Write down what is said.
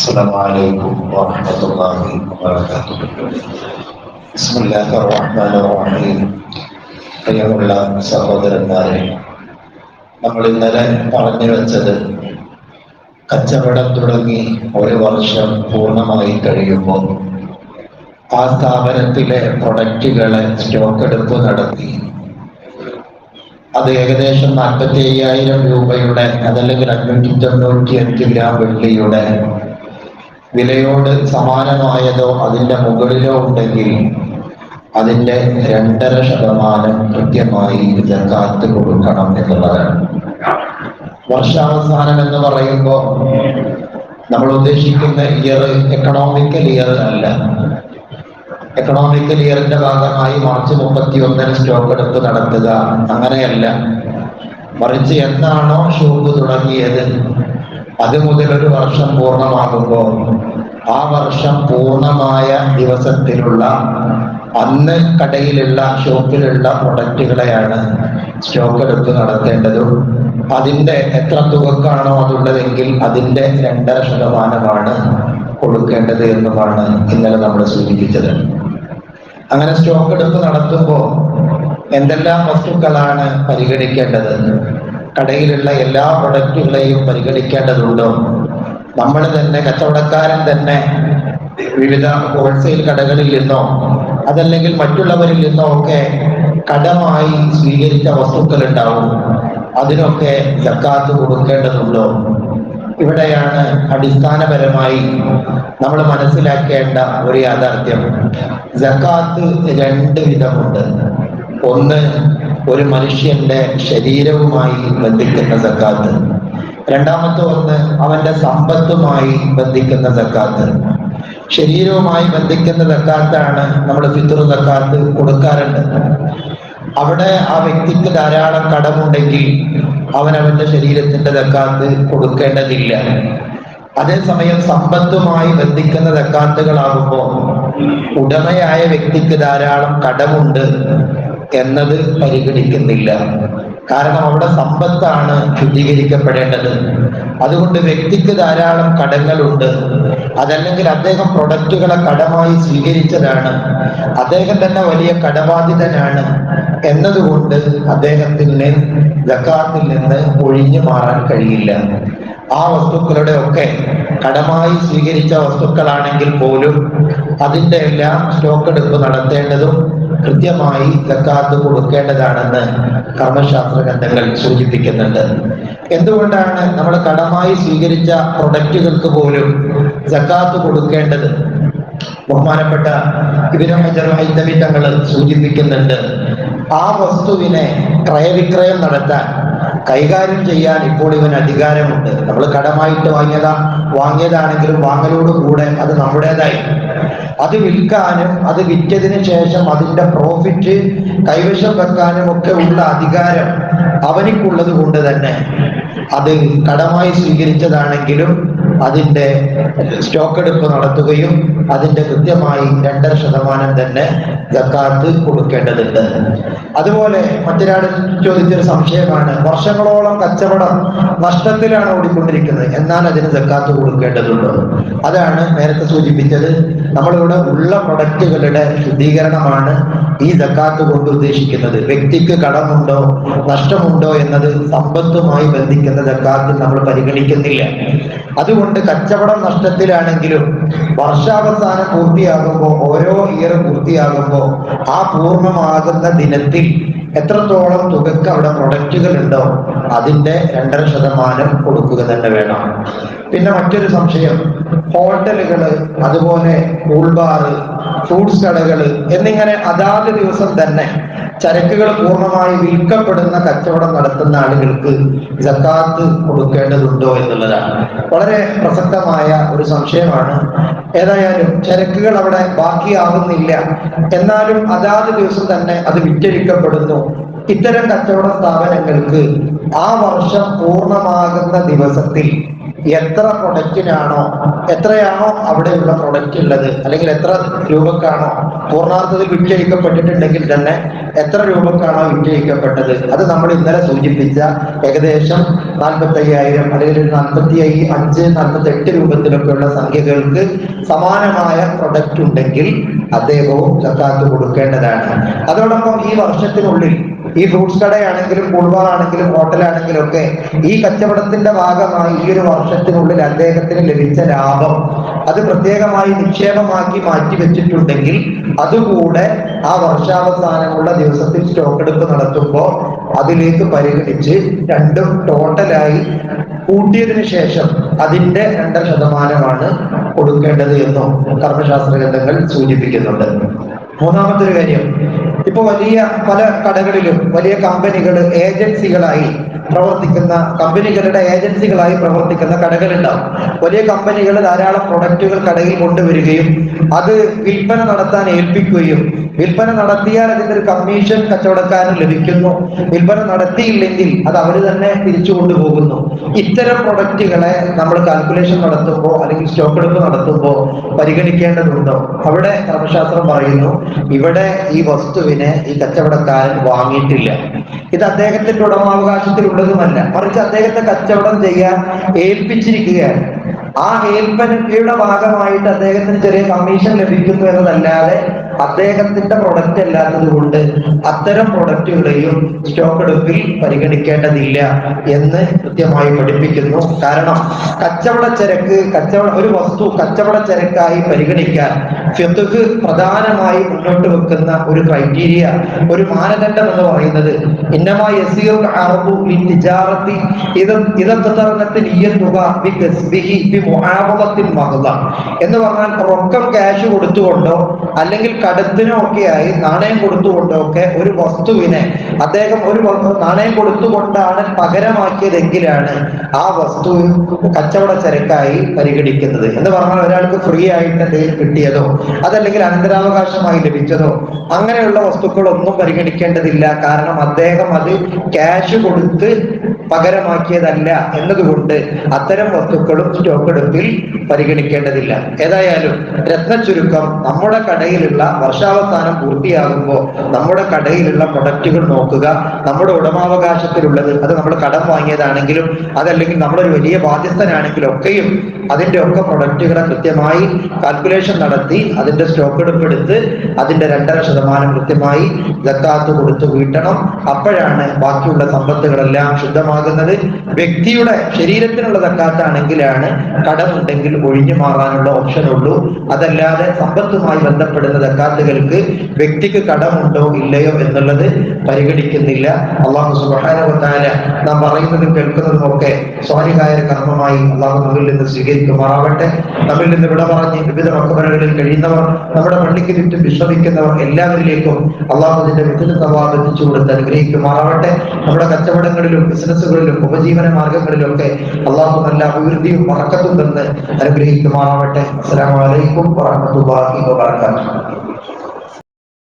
السلام عليكم ورحمة الله وبركاته. بسم الله الرحمن الرحيم. പ്രിയമുള്ള സഹോദരന്മാരെ, നമ്മൾ ഇന്നലെ പറഞ്ഞു വെച്ചത് കച്ചവടം തുടങ്ങി ഒരു വർഷം പൂർണ്ണമായി കഴിയുമ്പോൾ ആ സ്ഥാപനത്തിലെ പ്രൊഡക്റ്റുകളെ സ്റ്റോക്ക് എടുപ്പ് നടത്തി അത് ഏകദേശം 45,000 രൂപയുടെ അതല്ലെങ്കിൽ 595 ഗ്രാം വെള്ളിയുടെ വിലയോട് സമാനമായതോ അതിൻ്റെ മുകളിലോ ഉണ്ടെങ്കിൽ അതിൻ്റെ 2.5% കൃത്യമായി സക്കാത്ത് കൊടുക്കണം എന്നുള്ളതാണ്. വർഷാവസാനം എന്ന് പറയുമ്പോൾ നമ്മൾ ഉദ്ദേശിക്കുന്ന ഇയർ എക്കണോമിക്കൽ ഇയർ അല്ല. എക്കണോമിക്കൽ ഇയറിന്റെ ഭാഗമായി മാർച്ച് 31 സ്റ്റോക്ക് എടുപ്പ് നടത്തുക അങ്ങനെയല്ല. മറിച്ച് എന്നാണോ ഷോപ്പ് തുടങ്ങിയത് അത് മുതൽ ഒരു വർഷം പൂർണ്ണമാകുമ്പോൾ ആ വർഷം പൂർണ്ണമായ ദിവസത്തിലുള്ള അന്ന് കടയിലുള്ള ഷോപ്പിലുള്ള പ്രൊഡക്റ്റുകളെയാണ് സ്റ്റോക്ക് എടുപ്പ് നടത്തേണ്ടതും അതിൻ്റെ എത്ര തുകക്കാണോ അതുള്ളതെങ്കിൽ അതിൻ്റെ 2.5% കൊടുക്കേണ്ടത് എന്നുമാണ് ഇന്നലെ നമ്മൾ സൂചിപ്പിച്ചത്. അങ്ങനെ സ്റ്റോക്ക് എടുപ്പ് നടത്തുമ്പോൾ എന്തെല്ലാം വസ്തുക്കളാണ് പരിഗണിക്കേണ്ടത്? കടയിലുള്ള എല്ലാ പ്രൊഡക്റ്റുകളെയും പരിഗണിക്കേണ്ടതുണ്ടോ? നമ്മൾ തന്നെ കച്ചവടക്കാരൻ തന്നെ വിവിധ ഹോൾസെയിൽ കടകളിൽ നിന്നോ അതല്ലെങ്കിൽ മറ്റുള്ളവരിൽ നിന്നോ ഒക്കെ കടമായി സ്വീകരിച്ച വസ്തുക്കൾ ഉണ്ടാവും. അതിനൊക്കെ സക്കാത്ത് കൊടുക്കേണ്ടതുണ്ടോ? ഇവിടെയാണ് അടിസ്ഥാനപരമായി നമ്മൾ മനസ്സിലാക്കേണ്ട ഒരു യാഥാർത്ഥ്യം. സക്കാത്ത് 2 വിധമുണ്ട്. ഒന്ന്, ഒരു മനുഷ്യന്റെ ശരീരവുമായി ബന്ധിക്കുന്ന സക്കാത്ത്. രണ്ടാമത്തെ ഒന്ന് അവന്റെ സമ്പത്തുമായി ബന്ധിക്കുന്ന സക്കാത്ത്. ശരീരവുമായി ബന്ധിക്കുന്ന സക്കാത്താണ് നമ്മൾ ഫിത്ർ സക്കാത്ത് കൊടുക്കാറുണ്ട്. അവിടെ ആ വ്യക്തിക്ക് ധാരാളം കടമുണ്ടെങ്കിൽ അവനവന്റെ ശരീരത്തിന്റെ സക്കാത്ത് കൊടുക്കേണ്ടതില്ല. അതേസമയം സമ്പത്തുമായി ബന്ധിക്കുന്ന സക്കാത്തുകളാകുമ്പോൾ ഉടമയായ വ്യക്തിക്ക് ധാരാളം കടമുണ്ട് എന്നത് പരിഗണിക്കുന്നില്ല. കാരണം അവിടെ സമ്പത്താണ് ശുദ്ധീകരിക്കപ്പെടേണ്ടത്. അതുകൊണ്ട് വ്യക്തിക്ക് ധാരാളം കടങ്ങളുണ്ട്, അതല്ലെങ്കിൽ അദ്ദേഹം പ്രൊഡക്റ്റുകളെ കടമായി സ്വീകരിച്ചതാണ്, അദ്ദേഹം തന്നെ വലിയ കടബാധിതനാണ് എന്നതുകൊണ്ട് അദ്ദേഹത്തിന് സക്കാത്തിൽ നിന്ന് ഒഴിഞ്ഞു മാറാൻ കഴിയില്ല. ആ വസ്തുക്കളുടെ ഒക്കെ കടമായി സ്വീകരിച്ച വസ്തുക്കളാണെങ്കിൽ പോലും അതിൻ്റെ എല്ലാം സ്റ്റോക്ക് എടുപ്പ് നടത്തേണ്ടതും കൃത്യമായി സക്കാത്ത് കൊടുക്കേണ്ടതാണെന്ന് കർമ്മശാസ്ത്ര ഗ്രന്ഥങ്ങൾ സൂചിപ്പിക്കുന്നുണ്ട്. എന്തുകൊണ്ടാണ് നമ്മൾ കടമായി സ്വീകരിച്ച പ്രൊഡക്റ്റുകൾക്ക് പോലും സക്കാത്ത് കൊടുക്കേണ്ടത്? ബഹുമാനപ്പെട്ട ഇബ്നു ഹജർ ഹൈതമി തങ്ങൾ സൂചിപ്പിക്കുന്നുണ്ട്, ആ വസ്തുവിനെ ക്രയവിക്രയം നടത്താൻ കൈകാര്യം ചെയ്യാൻ ഇപ്പോൾ ഇവന് അധികാരമുണ്ട്. നമ്മൾ കടമായിട്ട് വാങ്ങിയതാണെങ്കിലും വാങ്ങലോട് കൂടെ അത് നമ്മുടേതായി. അത് വിൽക്കാനും അത് വിറ്റതിന് ശേഷം അതിന്റെ പ്രോഫിറ്റ് കൈവശം വെക്കാനും ഒക്കെ ഉള്ള അധികാരം അവനിക്കുള്ളത് കൊണ്ട് തന്നെ അത് കടമായി സ്വീകരിച്ചതാണെങ്കിലും അതിന്റെ സ്റ്റോക്ക് എടുപ്പ് നടത്തുകയും അതിന്റെ കൃത്യമായി 2.5% തന്നെ സക്കാത്ത് കൊടുക്കേണ്ടതുണ്ട്. അതുപോലെ മറ്റൊരാൾ ചോദിച്ചൊരു സംശയമാണ്, വർഷങ്ങളോളം കച്ചവടം നഷ്ടത്തിലാണ് ഓടിക്കൊണ്ടിരിക്കുന്നത്, എന്നാൽ അതിന് സക്കാത്ത് കൊടുക്കേണ്ടതുണ്ടോ? അതാണ് നേരത്തെ സൂചിപ്പിച്ചത്. നമ്മളിവിടെ ഉള്ള പ്രൊഡക്റ്റുകളുടെ ശുദ്ധീകരണമാണ് ഈ സക്കാത്ത് കൊണ്ട് ഉദ്ദേശിക്കുന്നത്. വ്യക്തിക്ക് കടമുണ്ടോ നഷ്ടമുണ്ടോ എന്നത് സമ്പത്തുമായി ബന്ധിക്കുന്ന സക്കാത്തിൽ നമ്മൾ പരിഗണിക്കുന്നില്ല. അതുകൊണ്ട് കച്ചവടം നഷ്ടത്തിലാണെങ്കിലും വർഷാവസാനം പൂർത്തിയാകുമ്പോൾ, ഓരോ ഇയർ പൂർത്തിയാകുമ്പോൾ ആ പൂർണ്ണമാകുന്ന ദിനത്തിൽ എത്രത്തോളം തുകക്ക് അവിടെ പ്രൊഡക്റ്റുകൾ ഉണ്ടോ അതിന്റെ 2.5% കൊടുക്കുക തന്നെ വേണം. പിന്നെ മറ്റൊരു സംശയം, ഹോട്ടലുകള്, അതുപോലെ കൂൾബാറ്, ഫ്രൂട്ട്സ് കടകള് എന്നിങ്ങനെ അതാത് ദിവസം തന്നെ ചരക്കുകൾ പൂർണ്ണമായി വിൽക്കപ്പെടുന്ന കച്ചവടം നടത്തുന്ന ആളുകൾക്ക് സക്കാത്ത് കൊടുക്കേണ്ടതുണ്ടോ എന്നുള്ളതാണ് വളരെ പ്രസക്തമായ ഒരു സംശയമാണ്. ഏതായാലും ചരക്കുകൾ അവിടെ ബാക്കിയാകുന്നില്ല, എന്നാലും അതാത് ദിവസം തന്നെ അത് വിറ്റഴിക്കപ്പെടുന്നു ഇത്തരം കച്ചവട സ്ഥാപനങ്ങൾക്ക് ആ വർഷം പൂർണ്ണമാകുന്ന ദിവസത്തിൽ എത്ര പ്രൊഡക്റ്റിനാണോ, എത്രയാണോ അവിടെയുള്ള പ്രൊഡക്റ്റ് ഉള്ളത്, അല്ലെങ്കിൽ എത്ര രൂപക്കാണോ പൂർണ്ണാർത്ഥത്തിൽ വിറ്റഴിക്കപ്പെട്ടിട്ടുണ്ടെങ്കിൽ തന്നെ എത്ര രൂപക്കാണോ വിറ്റഴിക്കപ്പെട്ടത്, അത് നമ്മൾ ഇന്നലെ സൂചിപ്പിച്ച ഏകദേശം 45,000 അല്ലെങ്കിൽ 45 രൂപത്തിലൊക്കെയുള്ള സംഖ്യകൾക്ക് സമാനമായ പ്രൊഡക്റ്റ് ഉണ്ടെങ്കിൽ അദ്ദേഹവും സക്കാത്ത് കൊടുക്കേണ്ടതാണ്. അതോടൊപ്പം ഈ വർഷത്തിനുള്ളിൽ ഈ ഫ്രൂട്ട്സ് കടയാണെങ്കിലും കൂൾബാർ ആണെങ്കിലും ഹോട്ടലാണെങ്കിലും ഒക്കെ ഈ കച്ചവടത്തിന്റെ ഭാഗമായി ഈ ഒരു വർഷത്തിനുള്ളിൽ അദ്ദേഹത്തിന് ലഭിച്ച ലാഭം അത് പ്രത്യേകമായി നിക്ഷേപമാക്കി മാറ്റി വെച്ചിട്ടുണ്ടെങ്കിൽ അതുകൂടെ ആ വർഷാവസാനമുള്ള ദിവസത്തിൽ സ്റ്റോക്ക് എടുപ്പ് നടത്തുമ്പോൾ അതിലേക്ക് പരിഗണിച്ച് രണ്ടും ടോട്ടലായി കൂട്ടിയതിനു ശേഷം അതിന്റെ 2% കൊടുക്കേണ്ടത് എന്നും കർമ്മശാസ്ത്ര ഗ്രന്ഥങ്ങൾ സൂചിപ്പിക്കുന്നുണ്ട്. മൂന്നാമത്തെ ഒരു കാര്യം, ഇപ്പൊ വലിയ പല കടകളിലും വലിയ കമ്പനികൾ ഏജൻസികളായി പ്രവർത്തിക്കുന്ന, കമ്പനികളുടെ ഏജൻസികളായി പ്രവർത്തിക്കുന്ന കടകളുണ്ടാവും. വലിയ കമ്പനികൾ ധാരാളം പ്രൊഡക്റ്റുകൾ കടയിൽ കൊണ്ടുവരികയും അത് വിൽപ്പന നടത്താൻ ഏൽപ്പിക്കുകയും വിൽപ്പന നടത്തിയാൽ അതിന്റെ ഒരു കമ്മീഷൻ കച്ചവടക്കാരന് ലഭിക്കുന്നു, വിൽപ്പന നടത്തിയില്ലെങ്കിൽ അത് അവർ തന്നെ തിരിച്ചു കൊണ്ടുപോകുന്നു. ഇത്തരം പ്രൊഡക്റ്റുകളെ നമ്മൾ കാൽക്കുലേഷൻ നടത്തുമ്പോൾ അല്ലെങ്കിൽ സ്റ്റോക്ക് എടുപ്പ് നടത്തുമ്പോൾ പരിഗണിക്കേണ്ടതുണ്ടോ? അവിടെ കർമ്മശാസ്ത്രം പറയുന്നു, ഇവിടെ ഈ വസ്തുവിനെ ഈ കച്ചവടക്കാരൻ വാങ്ങിയിട്ടില്ല, ഇത് അദ്ദേഹത്തിന്റെ ഉടമാവകാശത്തിലുള്ളതുമല്ല, മറിച്ച് അദ്ദേഹത്തെ കച്ചവടം ചെയ്യാൻ ഏൽപ്പിച്ചിരിക്കുകയാണ്. ആ ഏൽപ്പനയുടെ ഭാഗമായിട്ട് അദ്ദേഹത്തിന് ചെറിയ കമ്മീഷൻ ലഭിക്കുന്നു എന്നതല്ലാതെ അദ്ദേഹത്തിന്റെ പ്രൊഡക്റ്റ് അല്ലാത്തത് കൊണ്ട് അത്തരം പ്രൊഡക്റ്റുകളെയും സ്റ്റോക്ക് എടുപ്പിൽ പരിഗണിക്കേണ്ടതില്ല എന്ന് കൃത്യമായി പഠിപ്പിക്കുന്നു. കാരണം കച്ചവട ചരക്ക്, ഒരു വസ്തു കച്ചവട ചരക്കായി പരിഗണിക്കാൻ ഫിഖ്ഹ് പ്രധാനമായി മുന്നോട്ട് വെക്കുന്ന ഒരു ക്രൈറ്റീരിയ, ഒരു മാനദണ്ഡം എന്ന് പറയുന്നത് ഇന്നമാ യസീറുൽ അർദു ലിതിജാറത്തി ഇദഖതറനത് നിയ്യതുക ബികസ്ബിഹി ബിമുആവദത്തിൻ മഹ്ദ എന്ന് പറഞ്ഞാൽ റൊക്കം ക്യാഷ് കൊടുത്തുകൊണ്ടോ അല്ലെങ്കിൽ കടത്തിനോ ഒക്കെയായി നാണയം കൊടുത്തുകൊണ്ടോ ഒക്കെ ഒരു വസ്തുവിനെ അദ്ദേഹം ഒരു നാണയം കൊടുത്തുകൊണ്ടാണ് പകരമാക്കിയതെങ്കിലാണ് ആ വസ്തു കച്ചവട ചരക്കായി പരിഗണിക്കുന്നത്. എന്ന് പറഞ്ഞാൽ ഒരാൾക്ക് ഫ്രീ ആയിട്ട് എന്തെങ്കിലും കിട്ടിയതോ അതല്ലെങ്കിൽ അനന്തരാവകാശമായി ലഭിച്ചതോ അങ്ങനെയുള്ള വസ്തുക്കളൊന്നും പരിഗണിക്കേണ്ടതില്ല. കാരണം അദ്ദേഹം അത് ക്യാഷ് കൊടുത്ത് പകരമാക്കിയതല്ല എന്നതുകൊണ്ട് അത്തരം വസ്തുക്കളും സ്റ്റോക്ക് എടുപ്പിൽ പരിഗണിക്കേണ്ടതില്ല. ഏതായാലും രത്ന ചുരുക്കം, നമ്മുടെ കടയിലുള്ള വർഷാവസാനം പൂർത്തിയാകുമ്പോൾ നമ്മുടെ കടയിലുള്ള പ്രൊഡക്റ്റുകൾ നോക്കുക. നമ്മുടെ ഉടമാവകാശത്തിലുള്ളത്, അത് നമ്മൾ കടം വാങ്ങിയതാണെങ്കിലും അതല്ലെങ്കിൽ നമ്മളൊരു വലിയ ബാധ്യസ്ഥനാണെങ്കിലും ഒക്കെയും അതിന്റെ ഒക്കെ പ്രൊഡക്റ്റുകളെ കൃത്യമായി കാൽക്കുലേഷൻ നടത്തി അതിന്റെ സ്റ്റോക്ക് എടുപ്പ് എടുത്ത് അതിന്റെ 2.5% കൃത്യമായി സക്കാത്ത് കൊടുത്തു വീട്ടണം. അപ്പോഴാണ് ബാക്കിയുള്ള സമ്പത്തുകളെല്ലാം ശുദ്ധമാകുന്നത്. വ്യക്തിയുടെ ശരീരത്തിനുള്ള സക്കാത്താണെങ്കിലാണ് കടമുണ്ടെങ്കിൽ ഒഴിഞ്ഞു മാറാനുള്ള ഓപ്ഷൻ ഉള്ളൂ. അതല്ലാതെ സമ്പത്തുമായി ബന്ധപ്പെടുന്ന സക്കാത്തുകൾക്ക് വ്യക്തിക്ക് കടമുണ്ടോ ഇല്ലയോ എന്നുള്ളത് പരിഗണിക്കുന്നില്ല. അല്ലാഹു സുബ്ഹാനഹു വ തആല നാം പറയുന്നതും കേൾക്കുന്നതും ഒക്കെ സ്വാലിഹായ കർമ്മമായി അല്ലാഹു നമ്മിൽ നിന്ന് സ്വീകരിക്കുമാറാവട്ടെ. നമ്മിൽ നിന്ന് വിട പറഞ്ഞ് വിവിധ മക്ബറകളിൽ കഴിയുന്നവർ, നമ്മുടെ പള്ളിക്ക് ചുറ്റും വിശ്രമിക്കുന്നവർ എല്ലാവരിലേക്കും അല്ലാഹു അതിന്റെ വിധുല സവാബ് എത്തിച്ചു കൊടുത്ത് അനുഗ്രഹിക്കുമാറാവട്ടെ. നമ്മുടെ കച്ചവടങ്ങളിലും ബിസിനസ്സുകളിലും ഉപജീവന മാർഗങ്ങളിലും ഒക്കെ അല്ലാഹു നല്ല അഭിവൃദ്ധിയും ബറക്കത്തും തന്ന് അനുഗ്രഹിക്കുമാറാവട്ടെ. അസ്സലാമു അലൈക്കും വറഹ്മത്തുള്ളാഹി വബറകാതുഹു.